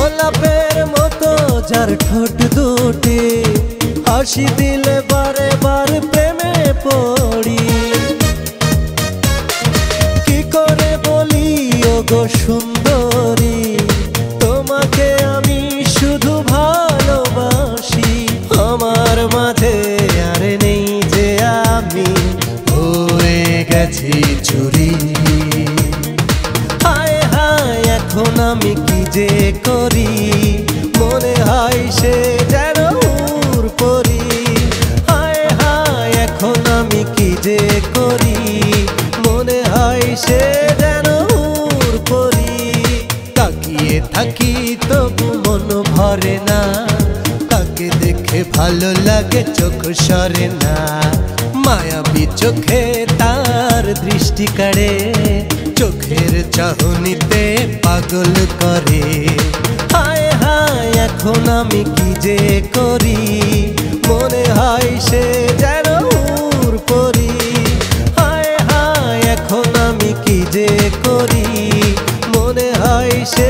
গোলাপের মতো যার ঠোঁট দুটি হাসি দিলে বারে বারে প্রেমে পড়ি। কি করে বলি ওগো সুন্দরী, তোমাকে আমি শুধু ভালোবাসি। আমার মাঝে আর নেই যে আমি হয়ে গেছি চুরি। হায় হায় এখন আমি কি যে করি, মনে হয় সে যেন পরি। হায় হায় এখন আমি কি যে করি, মনে হয় সে যেন পরি। তাকিয়ে থাকি তবু মন ভরে না, তাকে দেখে ভালো লাগে চোখ সরে না। মায়াবী চোখে তার দৃষ্টি কাড়ে, চোখের চাহনিতে পাগল করে। হায় হায় এখন আমি কি যে করি, মনে হয় সে যেন পরি। হায় হায় এখন আমি কি যে করি, মনে হয় সে